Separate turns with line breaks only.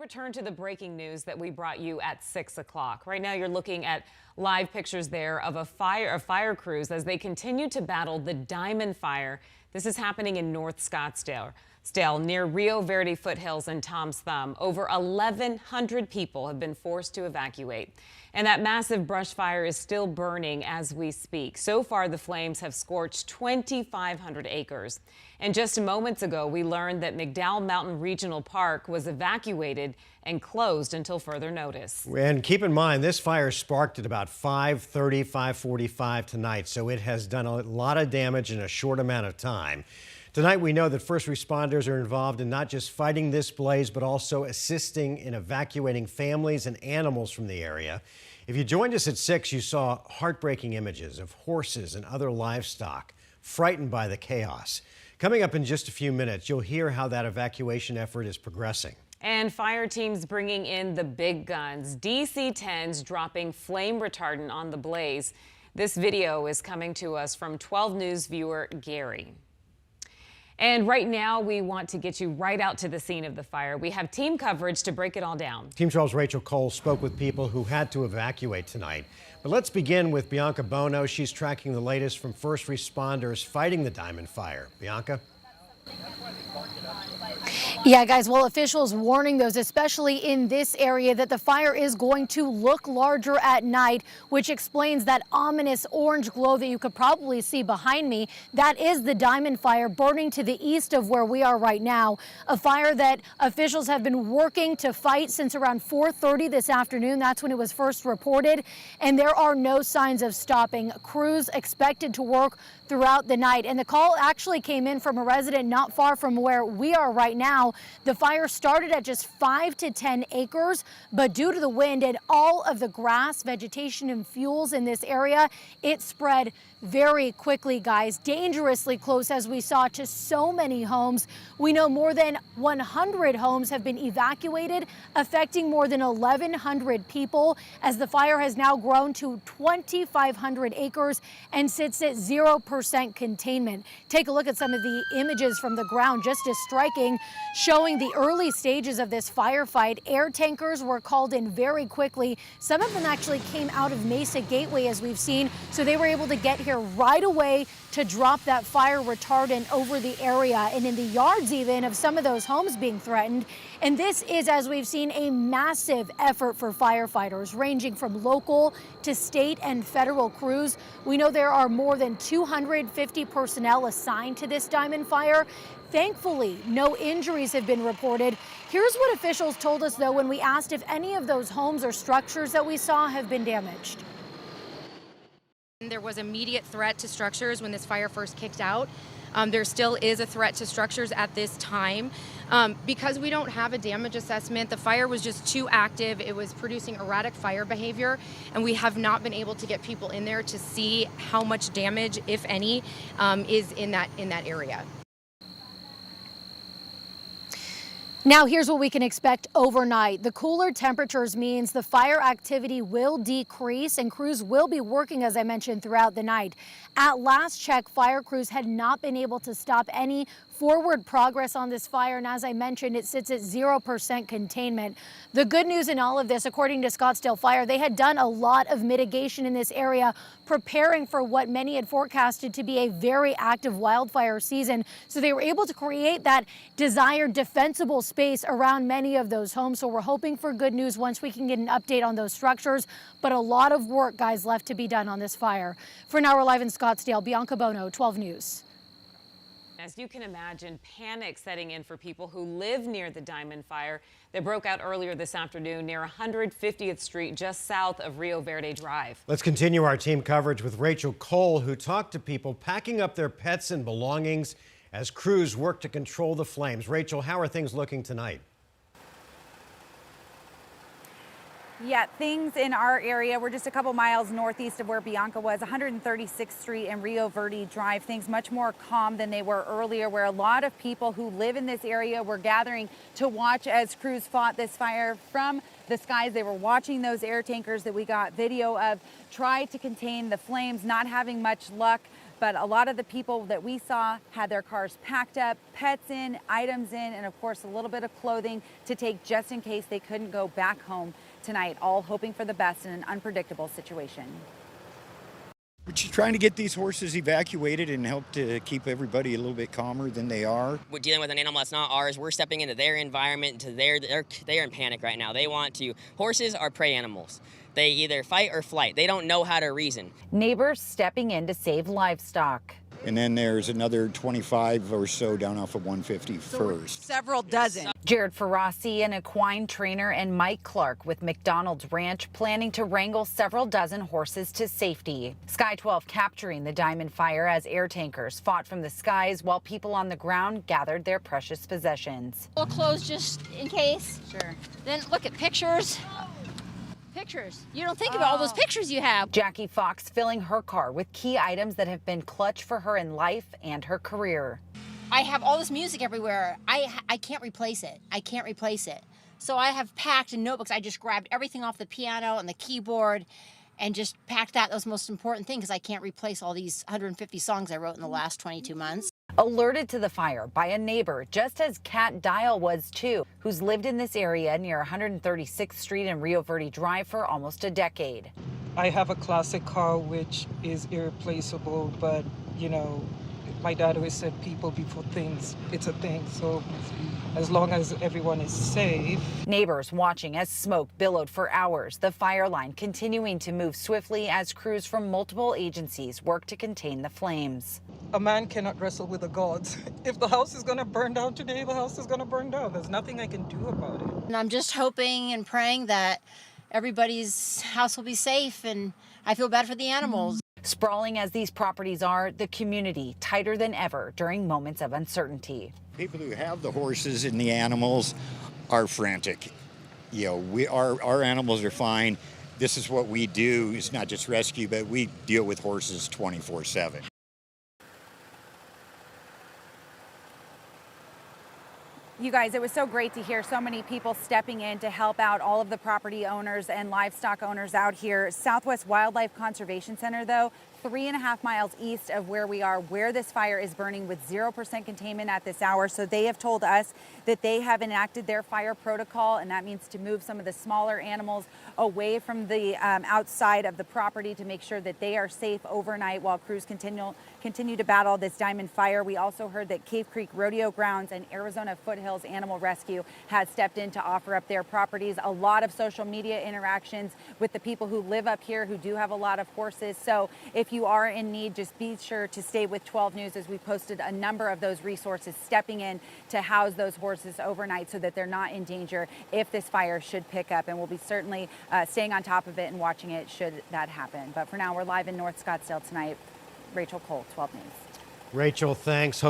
Return to the breaking news that we brought you at 6 o'clock. Right now, you're looking at live pictures there of fire crews as they continue to battle the Diamond Fire. This is happening in North Scottsdale, near Rio Verde foothills and Tom's Thumb. Over 1,100 people have been forced to evacuate. And that massive brush fire is still burning as we speak. So far, the flames have scorched 2,500 acres. And just moments ago, we learned that McDowell Mountain Regional Park was evacuated and closed until further notice.
And keep in mind, this fire sparked at about 5:30, 5:45 tonight, so it has done a lot of damage in a short amount of time. Tonight, we know that first responders are involved in not just fighting this blaze, but also assisting in evacuating families and animals from the area. If you joined us at 6, you saw heartbreaking images of horses and other livestock frightened by the chaos. Coming up in just a few minutes, you'll hear how that evacuation effort is progressing.
And fire teams bringing in the big guns, DC-10s dropping flame retardant on the blaze. This video is coming to us from 12 News viewer Gary. And right now, we want to get you right out to the scene of the fire. We have team coverage to break it all down.
Team 12's Rachel Cole spoke with people who had to evacuate tonight. But let's begin with Bianca Bono. She's tracking the latest from first responders fighting the Diamond Fire. Bianca?
Yeah, guys, well, officials warning those, especially in this area, that the fire is going to look larger at night, which explains that ominous orange glow that you could probably see behind me. That is the Diamond Fire burning to the east of where we are right now. A fire that officials have been working to fight since around 4:30 this afternoon. That's when it was first reported. And there are no signs of stopping. Crews expected to work throughout the night. And the call actually came in from a resident not far from where we are right now. The fire started at just 5 to 10 acres, but due to the wind and all of the grass, vegetation, and fuels in this area, it spread very quickly, guys, dangerously close, as we saw, to so many homes. We know more than 100 homes have been evacuated, affecting more than 1,100 people, as the fire has now grown to 2,500 acres and sits at 0% containment. Take a look at some of the images from the ground, just as striking, showing the early stages of this firefight. Air tankers were called in very quickly. Some of them actually came out of Mesa Gateway, as we've seen, so they were able to get here right away to drop that fire retardant over the area and in the yards even of some of those homes being threatened. And this is, as we've seen, a massive effort for firefighters, ranging from local to state and federal crews. We know there are more than 250 personnel assigned to this Diamond Fire. Thankfully, no injuries have been reported. Here's what officials told us, though, when we asked if any of those homes or structures that we saw have been damaged.
There was immediate threat to structures when this fire first kicked out. There still is a threat to structures at this time. Because we don't have a damage assessment, the fire was just too active. It was producing erratic fire behavior, and we have not been able to get people in there to see how much damage, if any, is in that area.
Now, here's what we can expect overnight. The cooler temperatures means the fire activity will decrease and crews will be working, as I mentioned, throughout the night. At last check, fire crews had not been able to stop any forward progress on this fire, and as I mentioned, it sits at 0% containment. The good news in all of this, according to Scottsdale Fire, they had done a lot of mitigation in this area, preparing for what many had forecasted to be a very active wildfire season. So they were able to create that desired defensible space around many of those homes. So we're hoping for good news once we can get an update on those structures. But a lot of work, guys, left to be done on this fire. For now, we're live in Scottsdale. Bianca Bono, 12 News.
As you can imagine, panic setting in for people who live near the Diamond Fire that broke out earlier this afternoon near 150th Street, just south of Rio Verde Drive.
Let's continue our team coverage with Rachel Cole, who talked to people packing up their pets and belongings as crews work to control the flames. Rachel, how are things looking tonight?
Yeah, things in our area, we're just a couple miles northeast of where Bianca was, 136th Street and Rio Verde Drive. Things much more calm than they were earlier, where a lot of people who live in this area were gathering to watch as crews fought this fire from the skies. They were watching those air tankers that we got video of, tried to contain the flames, not having much luck. But a lot of the people that we saw had their cars packed up, pets in, items in, and of course a little bit of clothing to take just in case they couldn't go back home tonight, all hoping for the best in an unpredictable situation.
We're just trying to get these horses evacuated and help to keep everybody a little bit calmer than they are.
We're dealing with an animal that's not ours. We're stepping into their environment, they're in panic right now. They want to. Horses are prey animals. They either fight or flight. They don't know how to reason.
Neighbors stepping in to save livestock.
And then there's another 25 or so down off of 151st.
Several dozen.
Jared Ferrasi, an equine trainer, and Mike Clark with McDonald's Ranch planning to wrangle several dozen horses to safety. Sky 12 capturing the diamond fire as air tankers fought from the skies while people on the ground gathered their precious possessions.
We'll close just in case.
Sure.
Then look at pictures. Pictures. You don't think about all those pictures you have.
Jackie Fox filling her car with key items that have been clutch for her in life and her career.
I have all this music everywhere. I can't replace it. I can't replace it. So I have packed in notebooks. I just grabbed everything off the piano and the keyboard and just packed that. That was the most important thing because I can't replace all these 150 songs I wrote in the last 22 months.
Alerted to the fire by a neighbor, just as Kat Dial was too, who's lived in this area near 136th Street and Rio Verde Drive for almost a decade.
I have a classic car which is irreplaceable, but you know, my dad always said people before things. It's a thing, so as long as everyone is safe.
Neighbors watching as smoke billowed for hours, the fire line continuing to move swiftly as crews from multiple agencies work to contain the flames.
A man cannot wrestle with the gods. If the house is going to burn down today, the house is going to burn down. There's nothing I can do about it.
And I'm just hoping and praying that everybody's house will be safe, and I feel bad for the animals.
Sprawling as these properties are, the community tighter than ever during moments of uncertainty.
People who have the horses and the animals are frantic. You know, our animals are fine. This is what we do. It's not just rescue, but we deal with horses 24/7.
You guys, it was so great to hear so many people stepping in to help out all of the property owners and livestock owners out here. Southwest Wildlife Conservation Center, though, 3.5 miles east of where we are, where this fire is burning with 0% containment at this hour. So they have told us that they have enacted their fire protocol, and that means to move some of the smaller animals away from the outside of the property to make sure that they are safe overnight while crews continue to battle this diamond fire. We also heard that Cave Creek Rodeo Grounds and Arizona Foothills Animal Rescue had stepped in to offer up their properties. A lot of social media interactions with the people who live up here who do have a lot of horses. So if you are in need, just be sure to stay with 12 News as we posted a number of those resources stepping in to house those horses overnight so that they're not in danger if this fire should pick up. And we'll be certainly staying on top of it and watching it should that happen. But for now, we're live in North Scottsdale tonight. Rachel Cole, 12 News.
Rachel, thanks.